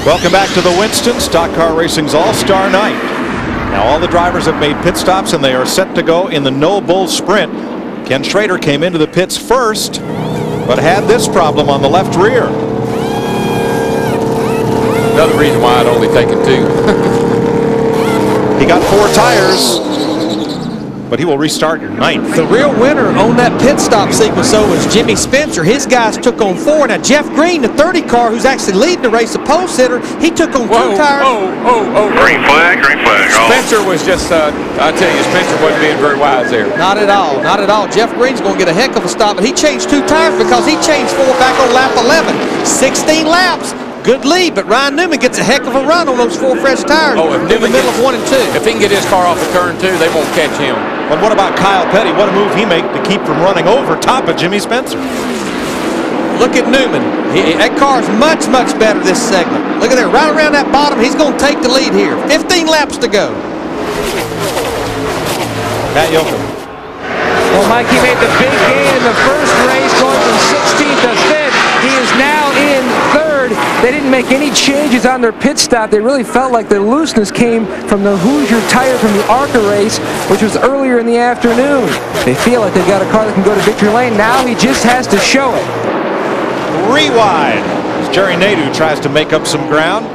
Welcome back to the Winston, Stock Car Racing's All-Star Night. Now all the drivers have made pit stops and they are set to go in the No Bull Sprint. Ken Schrader came into the pits first, but had this problem on the left rear. Another reason why I'd only taken 2. He got 4 tires, but he will restart your 9th. The real winner on that pit stop sequence, though, was Jimmy Spencer. His guys took on 4. Now, Jeff Green, the 30 car, who's actually leading the race, the pole sitter, he took on 2 tires. Green flag, green flag. Spencer was just, I tell you, Spencer wasn't being very wise there. Not at all, not at all. Jeff Green's going to get a heck of a stop, but he changed 2 tires because he changed 4 back on lap 11. 16 laps. Good lead, but Ryan Newman gets a heck of a run on those 4 fresh tires in the middle of 1 and 2. If he can get his car off of turn 2, they won't catch him. But what about Kyle Petty? What a move he made to keep from running over top of Jimmy Spencer. Look at Newman. That car's much, much better this segment. Look at there, right around that bottom. He's going to take the lead here. 15 laps to go. Matt Yoakum. Well, Mike, he made the big gain in the first race, going from 16th to 5th. He is now in 3rd. They didn't make any changes on their pit stop. They really felt like the looseness came from the Hoosier tire from the ARCA race, which was earlier in the afternoon. They feel like they've got a car that can go to victory lane. Now he just has to show it. Wide. As Jerry Nadeau tries to make up some ground,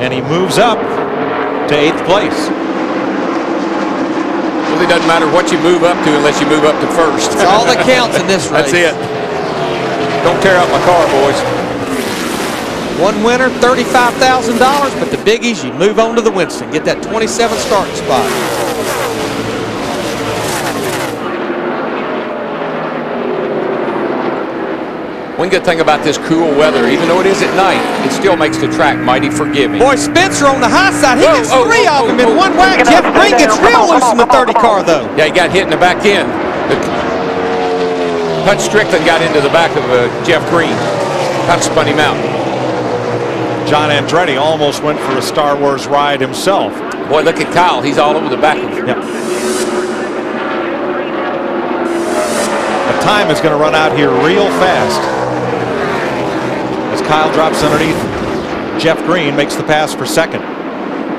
and he moves up to 8th place. Really doesn't matter what you move up to unless you move up to 1st. That's all that counts in this race. That's it. Don't tear up my car, boys. 1 winner, $35,000, but the biggies, you move on to the Winston. Get that 27th starting spot. One good thing about this cool weather, even though it is at night, it still makes the track mighty forgiving. Boy, Spencer on the high side, he gets 3 of them in 1 whack. Jeff Green gets real loose in the 30 car, though. Yeah, he got hit in the back end. Hutch Strickland got into the back of Jeff Green. Hutch spun him out. John Andretti almost went for a Star Wars ride himself. Boy, look at Kyle. He's all over the back of him. Yep. The time is going to run out here real fast. As Kyle drops underneath, Jeff Green makes the pass for 2nd.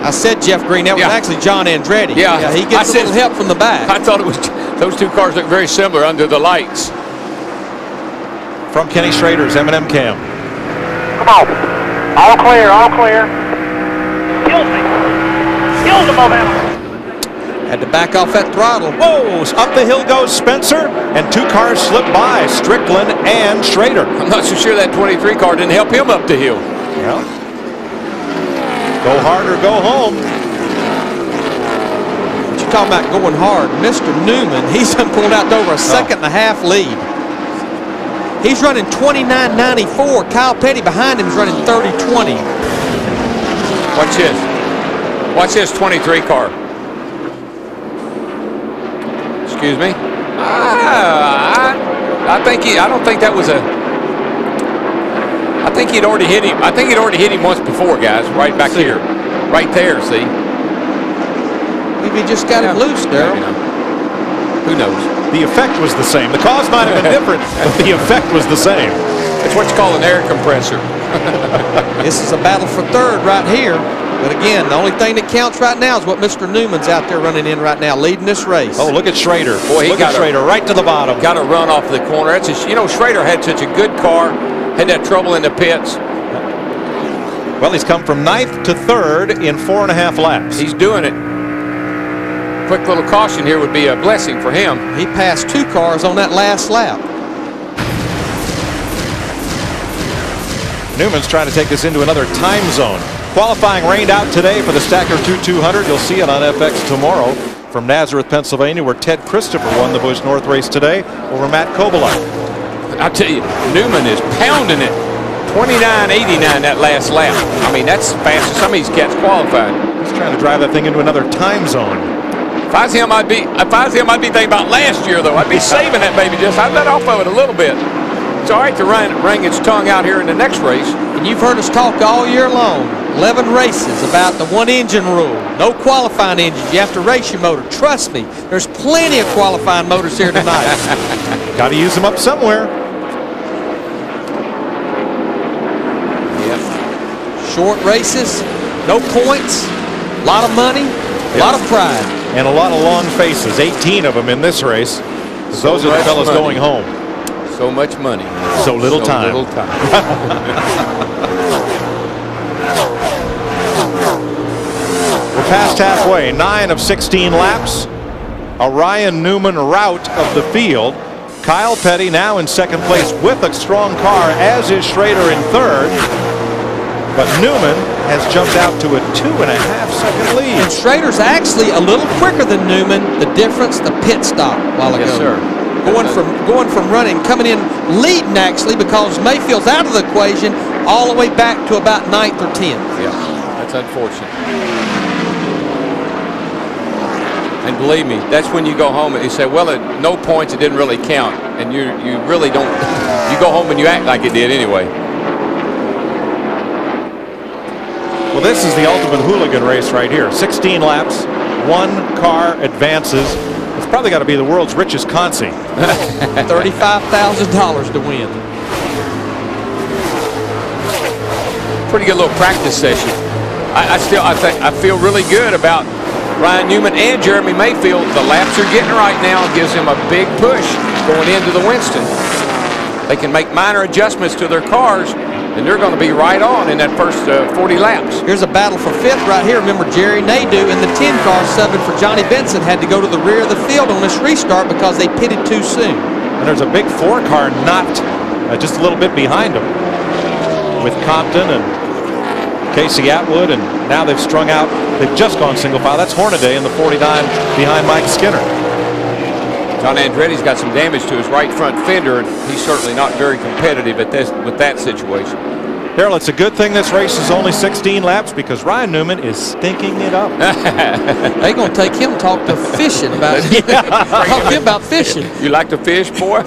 I said Jeff Green. That was actually John Andretti. Yeah, he gets a little help from the back. I thought it was. Those 2 cars look very similar under the lights. From Kenny Schrader's M&M cam. Come on. All clear, all clear. Killed me. Killed the momentum. Had to back off that throttle. Whoa, up the hill goes Spencer, and 2 cars slip by, Strickland and Schrader. I'm not so sure that 23 car didn't help him up the hill. Yeah. Go hard or go home. What you talking about going hard? Mr. Newman, he's pulled out to over a 1.5-second lead. He's running 29.94. Kyle Petty behind him is running 30.20. Watch this. Watch this 23 car. Excuse me. I don't think that was a. I think he'd already hit him. I think he'd already hit him once before, guys. Right back here. Right there, see? Maybe he just got him loose there. Who knows? The effect was the same. The cause might have been different, but the effect was the same. It's what you call an air compressor. This is a battle for 3rd right here. But again, the only thing that counts right now is what Mr. Newman's out there running in right now, leading this race. Oh, look at Schrader. Boy, look at Schrader right to the bottom. Got to run off the corner. That's you know, Schrader had such a good car, had that trouble in the pits. Well, he's come from 9th to 3rd in 4.5 laps. He's doing it. Quick little caution here would be a blessing for him. He passed 2 cars on that last lap. Newman's trying to take this into another time zone. Qualifying rained out today for the Stacker 200. You'll see it on FX tomorrow from Nazareth, Pennsylvania, where Ted Christopher won the Busch North race today over Matt Kobolak. I'll tell you, Newman is pounding it. 29.89 that last lap. I mean, that's the fastest some of these cats qualified. He's trying to drive that thing into another time zone. If I was him, I'd be thinking about last year, though. I'd be saving that baby just. I'd let off of it a little bit. It's all right to wring its tongue out here in the next race. And you've heard us talk all year long, 11 races, about the 1-engine rule. No qualifying engines. You have to race your motor. Trust me, there's plenty of qualifying motors here tonight. Got to use them up somewhere. Short races, no points, a lot of money, a lot of pride. And a lot of long faces, 18 of them in this race. Those are the fellas going home. So much money. So little time. Little time. We're past halfway, 9 of 16 laps. A Ryan Newman rout of the field. Kyle Petty now in second place with a strong car, as is Schrader in third. But Newman has jumped out to a 2.5-second lead. And Schrader's actually a little quicker than Newman. The difference, the pit stop a while ago. Yes, sir. Going from running, coming in leading actually because Mayfield's out of the equation, all the way back to about 9th or 10th. Yeah, that's unfortunate. And believe me, that's when you go home and you say, well, at no points it didn't really count. And you really don't, you go home and you act like it did anyway. Well, this is the ultimate hooligan race right here. 16 laps, 1 car advances. It's probably got to be the world's richest consi. $35,000 to win. Pretty good little practice session. I feel really good about Ryan Newman and Jeremy Mayfield. The laps are getting right now. It gives them a big push going into the Winston. They can make minor adjustments to their cars, and they're going to be right on in that first 40 laps. Here's a battle for 5th right here. Remember, Jerry Nadeau in the 10 car subbing for Johnny Benson had to go to the rear of the field on this restart because they pitted too soon. And there's a big 4 car not just a little bit behind them with Compton and Casey Atwood, and now they've strung out. They've just gone single file. That's Hornaday in the 49 behind Mike Skinner. John Andretti's got some damage to his right front fender, and he's certainly not very competitive at this with that situation. Harold, it's a good thing this race is only 16 laps because Ryan Newman is stinking it up. They're going to take him to talk to fishing about talk to him about fishing. You like to fish, boy?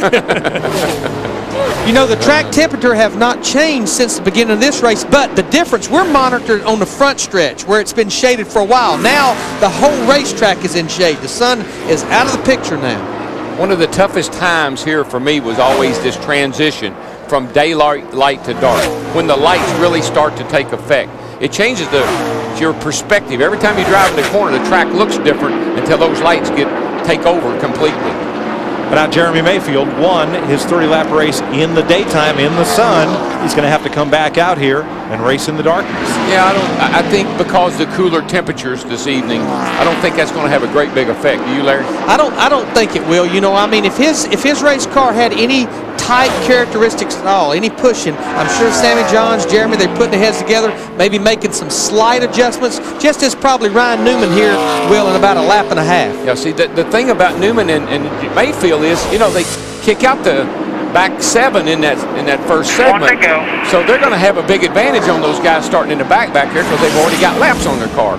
You know, the track temperature have not changed since the beginning of this race, but the difference, we're monitored on the front stretch where it's been shaded for a while. Now the whole racetrack is in shade. The sun is out of the picture now. One of the toughest times here for me was always this transition from daylight to dark, when the lights really start to take effect. It changes your perspective. Every time you drive in the corner, the track looks different until those lights take over completely. But now Jeremy Mayfield won his 30-lap race in the daytime in the sun. He's going to have to come back out here and race in the darkness. Yeah, I think because the cooler temperatures this evening, I don't think that's going to have a great big effect. Do you, Larry? I don't think it will. You know, I mean, if his race car had any type characteristics at all, any pushing, I'm sure Sammy Johns, Jeremy, they're putting their heads together, maybe making some slight adjustments, just as probably Ryan Newman here will in about a lap and a half. Yeah, see, the thing about Newman and Mayfield is, you know, they kick out the back 7 in that first segment. So they're going to have a big advantage on those guys starting in the back here because they've already got laps on their car.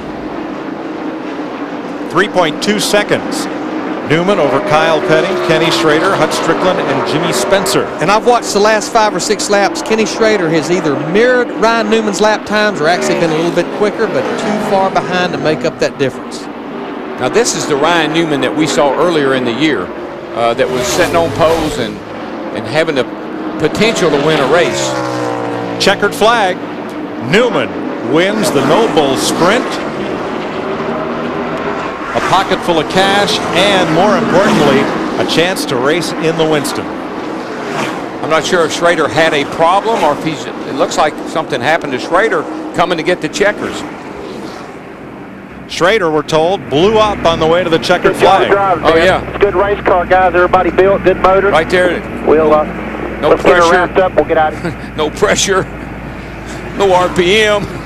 3.2 seconds. Newman over Kyle Petty, Kenny Schrader, Hut Strickland, and Jimmy Spencer. And I've watched the last 5 or 6 laps. Kenny Schrader has either mirrored Ryan Newman's lap times or actually been a little bit quicker, but too far behind to make up that difference. Now this is the Ryan Newman that we saw earlier in the year that was sitting on poles and having the potential to win a race. Checkered flag. Newman wins the Noble Sprint. A pocket full of cash and, more importantly, a chance to race in the Winston. I'm not sure if Schrader had a problem or if it looks like something happened to Schrader coming to get the checkers. Schrader, we're told, blew up on the way to the checkered flag. Oh, yeah. Good race car, guys. Everybody built, good motor. Right there. We'll no pressure. Get her wrapped up. We'll get out of here. No pressure. No RPM.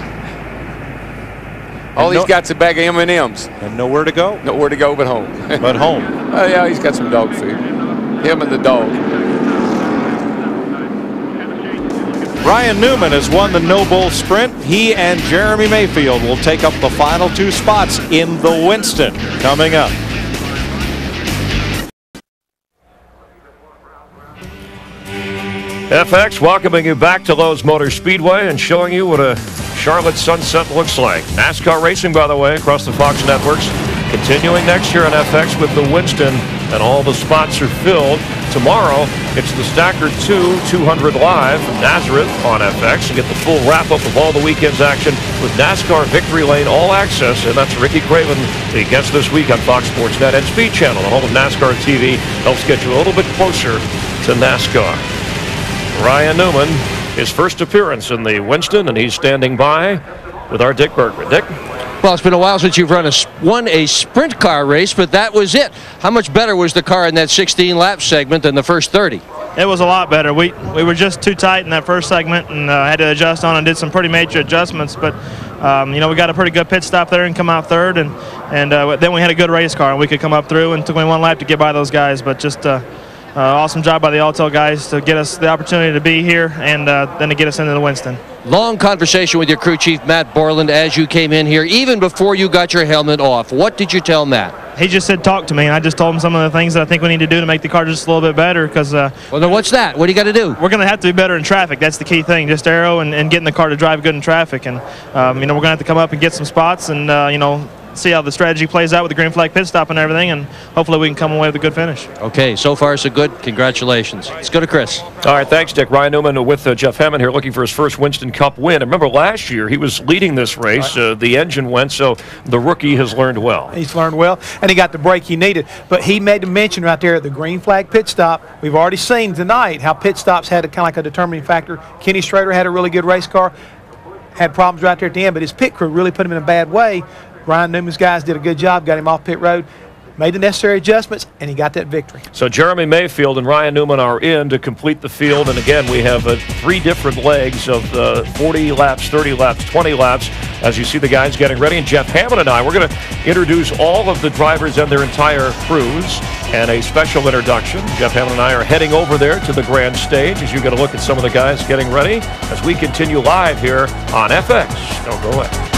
All he's got's a bag of M&Ms. And nowhere to go. Nowhere to go but home. But home. Oh, yeah, he's got some dog food. Him and the dog. Ryan Newman has won the Noble Sprint. He and Jeremy Mayfield will take up the final 2 spots in the Winston coming up. FX welcoming you back to Lowe's Motor Speedway and showing you what a Charlotte sunset looks like. NASCAR racing, by the way, across the Fox networks, continuing next year on FX with the Winston and all the spots are filled. Tomorrow, it's the Stacker 2 200 Live from Nazareth on FX. You get the full wrap-up of all the weekend's action with NASCAR Victory Lane All Access, and that's Ricky Craven, the guest this week on Fox Sports Net and Speed Channel, the home of NASCAR TV, helps get you a little bit closer to NASCAR. Ryan Newman, his first appearance in the Winston, and he's standing by with our Dick Bergman. Dick? Well, it's been a while since you've won a sprint car race, but that was it. How much better was the car in that 16-lap segment than the first 30? It was a lot better. We were just too tight in that first segment and had to adjust on and did some pretty major adjustments. But, we got a pretty good pit stop there and come out third. And then we had a good race car, and we could come up through, and took only one lap to get by those guys. But just awesome job by the Altel guys to get us the opportunity to be here and then to get us into the Winston. Long conversation with your crew chief, Matt Borland, as you came in here, even before you got your helmet off. What did you tell Matt? He just said, talk to me, and I just told him some of the things that I think we need to do to make the car just a little bit better. Because well, then what's that? What do you got to do? We're going to have to be better in traffic. That's the key thing, just aero and getting the car to drive good in traffic. And, we're going to have to come up and get some spots and, see how the strategy plays out with the green flag pit stop and everything, and hopefully we can come away with a good finish. Okay, so far so good. Congratulations. Let's go to Chris. All right, thanks, Dick. Ryan Newman with Jeff Hammond here looking for his first Winston Cup win. And remember last year he was leading this race. Right. The engine went, so the rookie has learned well. He's learned well, and he got the break he needed. But he made a mention right there at the green flag pit stop. We've already seen tonight how pit stops had kind of like a determining factor. Kenny Schrader had a really good race car, had problems right there at the end, but his pit crew really put him in a bad way. Ryan Newman's guys did a good job, got him off pit road, made the necessary adjustments, and he got that victory. So Jeremy Mayfield and Ryan Newman are in to complete the field. And again, we have 3 different legs of 40 laps, 30 laps, 20 laps, as you see the guys getting ready. And Jeff Hammond and I, we're going to introduce all of the drivers and their entire crews and a special introduction. Jeff Hammond and I are heading over there to the grand stage as you get a look at some of the guys getting ready as we continue live here on FX. Don't go away.